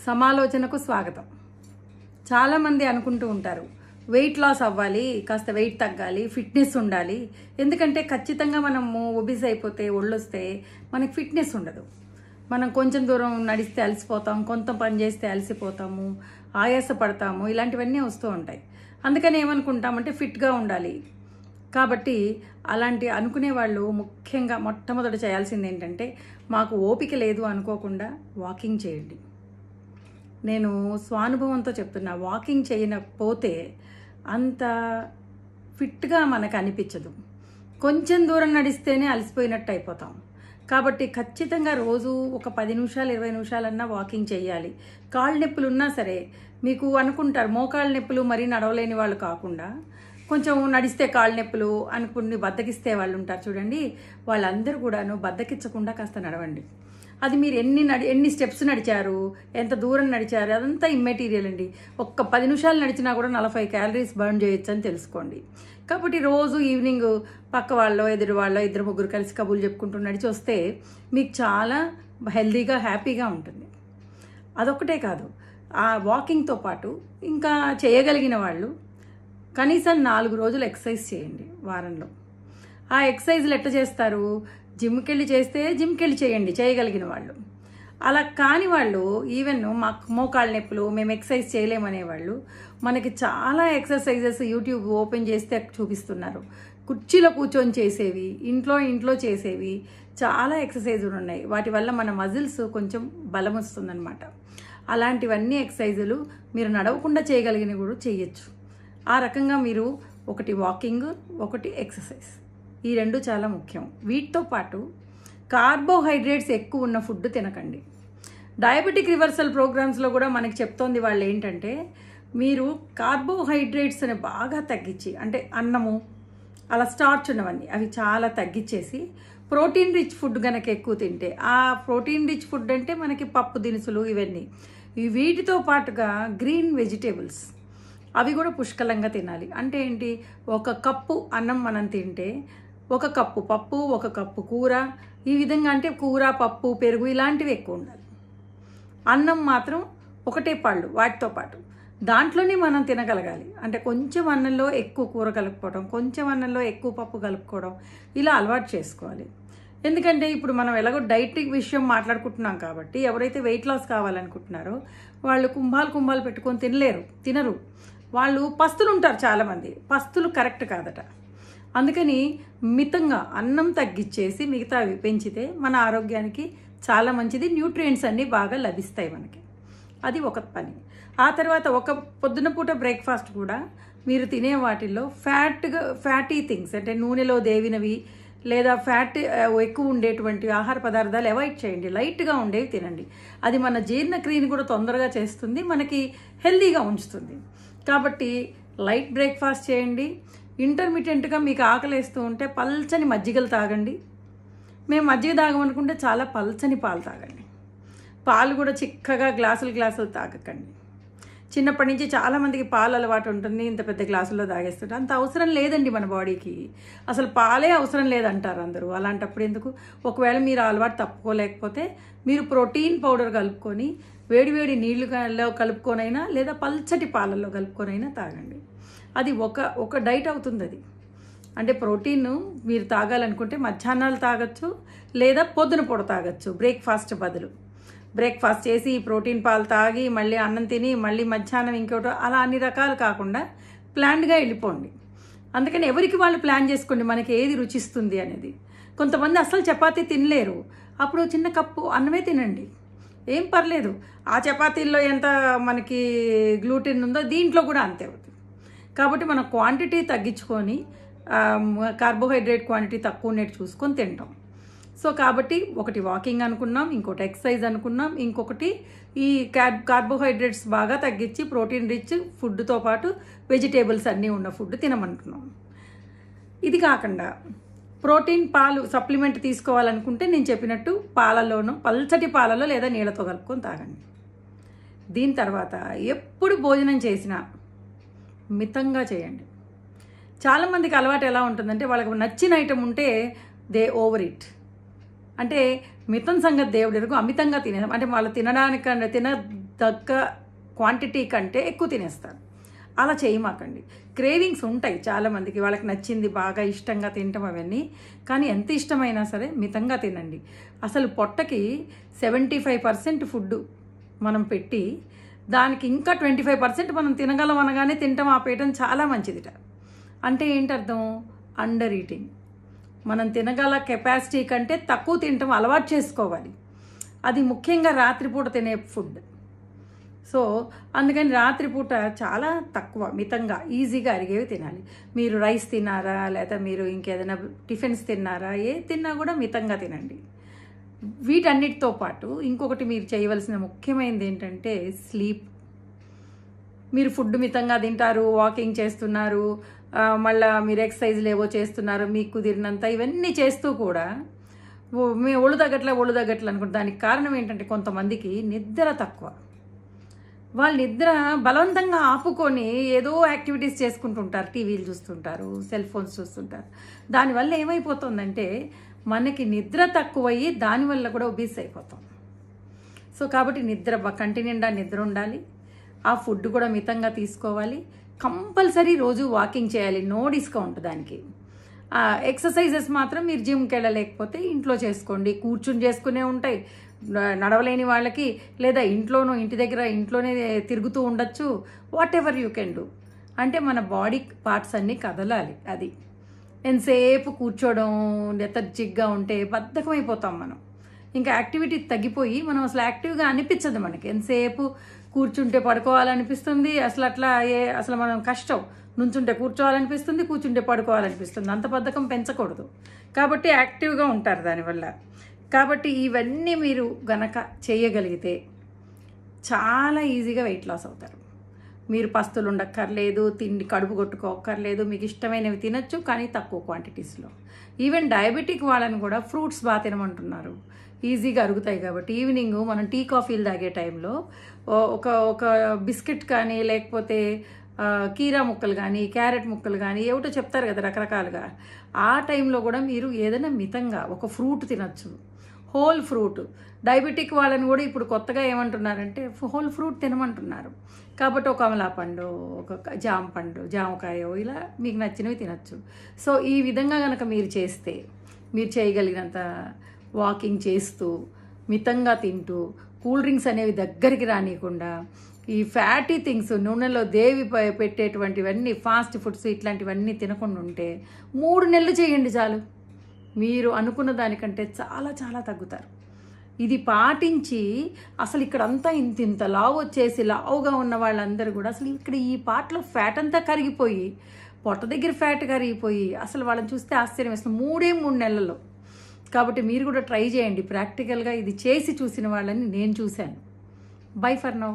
సమాలోచనకు స్వాగతం. చాలామంది అనుకుంటూ ఉంటారు, వెయిట్ లాస్ అవ్వాలి, కాస్త వెయిట్ తగ్గాలి, ఫిట్నెస్ ఉండాలి. ఎందుకంటే ఖచ్చితంగా మనము ఒబిస్ అయిపోతే, ఒళ్ళొస్తే మనకి ఫిట్నెస్ ఉండదు. మనం కొంచెం దూరం నడిస్తే అలసిపోతాం, కొంత పని చేస్తే అలసిపోతాము, ఆయాసపడతాము, ఇలాంటివన్నీ వస్తూ ఉంటాయి. అందుకని ఏమనుకుంటామంటే ఫిట్గా ఉండాలి. కాబట్టి అలాంటి అనుకునే వాళ్ళు ముఖ్యంగా మొట్టమొదట చేయాల్సింది ఏంటంటే, మాకు ఓపిక లేదు అనుకోకుండా వాకింగ్ చేయండి. నేను స్వానుభవంతో చెప్తున్నా, వాకింగ్ చేయకపోతే అంత ఫిట్గా మనకు అనిపించదు. కొంచెం దూరం నడిస్తేనే అలసిపోయినట్టు అయిపోతాం. కాబట్టి ఖచ్చితంగా రోజు ఒక 10 నిమిషాలు 20 నిమిషాలన్నా వాకింగ్ చేయాలి. కాళ్ళు నొప్పులు ఉన్నా సరే, మీకు అనుకుంటారు మోకాళ్ళ నొప్పులు మరీ నడవలేని వాళ్ళు కాకుండా కొంచెం నడిస్తే కాళ్ళ నొప్పులు అనుకుని బద్దకిస్తే వాళ్ళు ఉంటారు చూడండి, వాళ్ళందరూ కూడాను బద్దకిచ్చకుండా కాస్త నడవండి. అది మీరు ఎన్ని స్టెప్స్ నడిచారు, ఎంత దూరం నడిచారు, అదంతా ఇమ్మెటీరియల్ అండి. ఒక్క 10 నిమిషాలు నడిచినా కూడా 40 క్యాలరీస్ బర్న్ చేయొచ్చు అని తెలుసుకోండి. కాబట్టి రోజు ఈవినింగ్ పక్క వాళ్ళు ఎదురు వాళ్ళు 2-3 కలిసి కబుర్లు చెప్పుకుంటూ నడిచి వస్తే మీకు చాలా హెల్తీగా హ్యాపీగా ఉంటుంది. అదొక్కటే కాదు, ఆ వాకింగ్తో పాటు ఇంకా చేయగలిగిన వాళ్ళు కనీసం 4 రోజులు ఎక్సర్సైజ్ చేయండి వారంలో. ఆ ఎక్సర్సైజ్లు ఎట్లా చేస్తారు? జిమ్కి వెళ్ళి చేస్తే జిమ్కి వెళ్ళి చేయండి చేయగలిగిన వాళ్ళు. అలా కాని వాళ్ళు, ఈవెన్ మాకు మోకాళ్ళ నొప్పులు, మేము ఎక్సర్సైజ్ చేయలేమనేవాళ్ళు మనకి చాలా ఎక్సర్సైజెస్ యూట్యూబ్ ఓపెన్ చేస్తే చూపిస్తున్నారు. కుర్చీలో కూర్చొని చేసేవి, ఇంట్లో చేసేవి చాలా ఎక్సర్సైజులు ఉన్నాయి. వాటి వల్ల మన మజిల్స్ కొంచెం బలం వస్తుందన్నమాట. అలాంటివన్నీ ఎక్సర్సైజులు మీరు నడవకుండా చేయగలిగినవి కూడా చేయొచ్చు. ఆ రకంగా మీరు ఒకటి వాకింగ్, ఒకటి ఎక్సర్సైజ్, ఈ రెండు చాలా ముఖ్యం. వీటితో పాటు కార్బోహైడ్రేట్స్ ఎక్కువ ఉన్న ఫుడ్ తినకండి. డయాబెటిక్ రివర్సల్ ప్రోగ్రామ్స్లో కూడా మనకి చెప్తోంది వాళ్ళు ఏంటంటే, మీరు కార్బోహైడ్రేట్స్ని బాగా తగ్గించి, అంటే అన్నము అలా స్టార్చ్ ఉన్నవన్నీ అవి చాలా తగ్గించేసి ప్రోటీన్ రిచ్ ఫుడ్ కనుక ఎక్కువ తింటే, ఆ ప్రోటీన్ రిచ్ ఫుడ్ అంటే మనకి పప్పు దినుసులు ఇవన్నీ, వీటితో పాటుగా గ్రీన్ వెజిటేబుల్స్ అవి కూడా పుష్కలంగా తినాలి. అంటే ఏంటి, 1 కప్పు అన్నం మనం తింటే 1 కప్పు పప్పు, 1 కప్పు కూర, ఈ విధంగా అంటే కూర, పప్పు, పెరుగు ఇలాంటివి ఎక్కువ ఉండాలి. అన్నం మాత్రం 1 పళ్ళు వాటితో పాటు దాంట్లోనే మనం తినగలగాలి. అంటే కొంచెం అన్నంలో ఎక్కువ కూర కలుపుకోవడం, కొంచెం అన్నంలో ఎక్కువ పప్పు కలుపుకోవడం, ఇలా అలవాటు చేసుకోవాలి. ఎందుకంటే ఇప్పుడు మనం ఎలాగో డైట్ విషయం మాట్లాడుకుంటున్నాం కాబట్టి, ఎవరైతే వెయిట్ లాస్ కావాలనుకుంటున్నారో వాళ్ళు కుంభాలు పెట్టుకొని తినరు. వాళ్ళు పస్తులు ఉంటారు చాలామంది. పస్తులు కరెక్ట్ కాదట. అందుకని మితంగా అన్నం తగ్గించేసి మిగతావి పెంచితే మన ఆరోగ్యానికి చాలా మంచిది. న్యూట్రియంట్స్ అన్నీ బాగా లభిస్తాయి మనకి. అది ఒక పని. ఆ తర్వాత ఒక పొద్దున పూట బ్రేక్ఫాస్ట్ కూడా మీరు తినే వాటిల్లో ఫ్యాటీ థింగ్స్, అంటే నూనెలో దేవినవి లేదా ఫ్యాట్ ఎక్కువ ఉండేటువంటి ఆహార పదార్థాలు అవాయిడ్ చేయండి. లైట్గా ఉండేవి తినండి. అది మన జీర్ణక్రియని కూడా తొందరగా చేస్తుంది, మనకి హెల్తీగా ఉంచుతుంది. కాబట్టి లైట్ బ్రేక్ఫాస్ట్ చేయండి. ఇంటర్మీడియట్గా మీకు ఆకలేస్తూ ఉంటే పల్చని మజ్జిగలు తాగండి. మేము మజ్జిగ తాగమనుకుంటే చాలా పల్చని పాలు తాగండి. పాలు కూడా చిక్కగా గ్లాసులు తాగకండి. చిన్నప్పటి నుంచి చాలామందికి పాలు అలవాటు ఉంటుంది, ఇంత పెద్ద గ్లాసుల్లో తాగేస్తుంటారు. అంత అవసరం లేదండి మన బాడీకి, అసలు పాలే అవసరం లేదంటారు అందరూ. అలాంటప్పుడు ఎందుకు? ఒకవేళ మీరు అలవాటు తప్పుకోలేకపోతే మీరు ప్రోటీన్ పౌడర్ కలుపుకొని వేడివేడి నీళ్లలో కలుపుకొనైనా లేదా పల్చటి పాలల్లో కలుపుకొనైనా తాగండి. అది ఒక డైట్ అవుతుంది. అది అంటే ప్రోటీన్ మీరు తాగాలనుకుంటే మధ్యాహ్నాలు తాగొచ్చు, లేదా పొద్దున పూట తాగొచ్చు. బ్రేక్ఫాస్ట్ బదులు బ్రేక్ఫాస్ట్ చేసి ప్రోటీన్ పాలు తాగి మళ్ళీ అన్నం తిని మళ్ళీ మధ్యాహ్నం ఇంకోటి, అలా అన్ని రకాలు కాకుండా ప్లాన్డ్గా వెళ్ళిపోండి. అందుకని ఎవరికి వాళ్ళు ప్లాన్ చేసుకోండి మనకి ఏది రుచిస్తుంది అనేది. కొంతమంది అసలు చపాతీ తినలేరు, అప్పుడు చిన్న కప్పు అన్నమే తినండి, ఏం పర్లేదు. ఆ చపాతీల్లో ఎంత మనకి గ్లూటెన్ ఉందో దీంట్లో కూడా అంతే అవుతుంది. కాబట్టి మనం క్వాంటిటీ తగ్గించుకొని కార్బోహైడ్రేట్ క్వాంటిటీ తక్కువ ఉండేది చూసుకొని తింటాం. సో కాబట్టి ఒకటి వాకింగ్ అనుకున్నాం, ఇంకోటి ఎక్సర్సైజ్ అనుకున్నాం, ఇంకొకటి ఈ కార్బోహైడ్రేట్స్ బాగా తగ్గించి ప్రోటీన్ రిచ్ ఫుడ్తో పాటు వెజిటేబుల్స్ అన్నీ ఉన్న ఫుడ్ తినమంటున్నాం. ఇది కాకుండా ప్రోటీన్ పాలు సప్లిమెంట్ తీసుకోవాలనుకుంటే నేను చెప్పినట్టు పాలలోనూ పల్చటి పాలలో లేదా నీళ్ళతో కలుపుకొని తాగండి. దీని తర్వాత ఎప్పుడు భోజనం చేసినా మితంగా చేయండి. చాలామందికి అలవాటు ఎలా ఉంటుందంటే, వాళ్ళకి నచ్చిన ఐటమ్ ఉంటే దే ఓవర్ ఇట్. అంటే మితం సంగతి దేవుడు ఎరుగు, అమితంగా తినేదాం. అంటే వాళ్ళు తగ్గ క్వాంటిటీ కంటే ఎక్కువ తినేస్తారు. అలా చేయమాకండి. క్రేవింగ్స్ ఉంటాయి చాలామందికి, వాళ్ళకి నచ్చింది బాగా ఇష్టంగా తినటం అవన్నీ. కానీ ఎంత ఇష్టమైనా సరే మితంగా తినండి. అసలు పొట్టకి 75% ఫుడ్ మనం పెట్టి దానికి ఇంకా 25% మనం తినగలం అనగానే తినటం ఆపేయటం చాలా మంచిదిట. అంటే ఏంటి అర్థం? Under eating. మనం తినగల కెపాసిటీ కంటే తక్కువ తినటం అలవాటు చేసుకోవాలి. అది ముఖ్యంగా రాత్రిపూట తినే ఫుడ్. సో అందుకని రాత్రిపూట చాలా తక్కువ, మితంగా, ఈజీగా అరిగేవి తినాలి. మీరు రైస్ తిన్నారా, లేదా మీరు ఇంకేదైనా టిఫిన్స్ తిన్నారా, ఏ తిన్నా కూడా మితంగా తినండి. వీటన్నిటితో పాటు ఇంకొకటి మీరు చేయవలసిన ముఖ్యమైనది ఏంటంటే స్లీప్. మీరు ఫుడ్ మితంగా తింటారు, వాకింగ్ చేస్తున్నారు, మళ్ళీ మీరు ఎక్సర్సైజ్లు ఏవో చేస్తున్నారు మీకు కుదిరినంత, ఇవన్నీ చేస్తూ కూడా మీ ఒళ్ళు తగ్గట్లే అనుకుంటే దానికి కారణం ఏంటంటే కొంతమందికి నిద్ర తక్కువ. వాళ్ళు నిద్ర బలవంతంగా ఆపుకొని ఏదో యాక్టివిటీస్ చేసుకుంటుంటారు, టీవీలు చూస్తుంటారు, సెల్ ఫోన్స్ చూస్తుంటారు. దానివల్ల ఏమైపోతుందంటే మనకి నిద్ర తక్కువయ్యి దానివల్ల కూడా ఒబీస్ అయిపోతాం. సో కాబట్టి నిద్ర కంటి నిండా నిద్ర ఉండాలి. ఆ ఫుడ్ కూడా మితంగా తీసుకోవాలి. కంపల్సరీ రోజు వాకింగ్ చేయాలి, నో డిస్కౌంట్ దానికి. ఎక్సర్సైజెస్ మాత్రం మీరు జిమ్కి వెళ్ళలేకపోతే ఇంట్లో చేసుకోండి. కూర్చుని చేసుకునే ఉంటాయి నడవలేని వాళ్ళకి, లేదా ఇంటి దగ్గర ఇంట్లోనే తిరుగుతూ ఉండొచ్చు. What ever you can do. అంటే మన బాడీ పార్ట్స్ అన్నీ కదలాలి. అది ఎంతసేపు కూర్చోవడం లెథర్జిక్గా ఉంటే బద్ధకం అయిపోతాం మనం. ఇంకా యాక్టివిటీ తగ్గిపోయి మనం అసలు యాక్టివ్గా అనిపించదు మనకి. ఎంతసేపు కూర్చుంటే పడుకోవాలనిపిస్తుంది, అసలు మనం కష్టం. నుంచుంటే కూర్చోవాలనిపిస్తుంది, కూర్చుంటే పడుకోవాలనిపిస్తుంది. అంత బద్ధకం పెంచకూడదు. కాబట్టి యాక్టివ్గా ఉంటారు దానివల్ల. కాబట్టి ఇవన్నీ మీరు గనక చేయగలిగితే చాలా ఈజీగా వెయిట్ లాస్ అవుతారు. మీరు పస్తులు ఉండక్కర్లేదు, తిండి కడుపు కొట్టుకోక్కర్లేదు, మీకు ఇష్టమైనవి తినచ్చు, కానీ తక్కువ క్వాంటిటీస్లో. ఈవెన్ డయాబెటిక్ వాళ్ళని కూడా ఫ్రూట్స్ బాగా తినమంటున్నారు, ఈజీగా అరుగుతాయి కాబట్టి. ఈవినింగ్ మనం టీ కాఫీలు తాగే టైంలో ఒక బిస్కెట్ కానీ, లేకపోతే కీరా ముక్కలు కానీ, క్యారెట్ ముక్కలు కానీ ఏమిటో చెప్తారు కదా రకరకాలుగా. ఆ టైంలో కూడా మీరు ఏదైనా మితంగా ఒక ఫ్రూట్ తినచ్చు, హోల్ ఫ్రూట్. డయాబెటిక్ వాళ్ళని కూడా ఇప్పుడు కొత్తగా ఏమంటున్నారంటే హోల్ ఫ్రూట్ తినమంటున్నారు. కాబట్టి ఒక కమలా పండు, ఒక జామ పండు, జామకాయో ఇలా మీకు నచ్చినవి తినచ్చు. సో ఈ విధంగా కనుక మీరు చేస్తే, మీరు చేయగలిగినంత వాకింగ్ చేస్తూ, మితంగా తింటూ, కూల్ డ్రింక్స్ అనేవి దగ్గరికి రానియకుండా, ఈ ఫ్యాటీ థింగ్స్ నూనెలో దేవి పెట్టేటువంటివన్నీ, ఫాస్ట్ ఫుడ్స్ ఇట్లాంటివన్నీ తినకుండా ఉంటే 3 నెలలు చేయండి చాలు. మీరు అనుకున్న దానికంటే చాలా చాలా తగ్గుతారు. ఇది పాటించి అసలు ఇక్కడంతా ఇంత లావు వచ్చేసి లావుగా ఉన్న వాళ్ళందరూ కూడా అసలు ఇక్కడ ఈ పార్ట్లో ఫ్యాట్ అంతా కరిగిపోయి, పొట్ట దగ్గర ఫ్యాట్ కరిగిపోయి అసలు వాళ్ళని చూస్తే ఆశ్చర్యం వేస్తుంది 3 నెలల్లో. కాబట్టి మీరు కూడా ట్రై చేయండి. ప్రాక్టికల్గా ఇది చేసి చూసిన వాళ్ళని నేను చూశాను. By for now.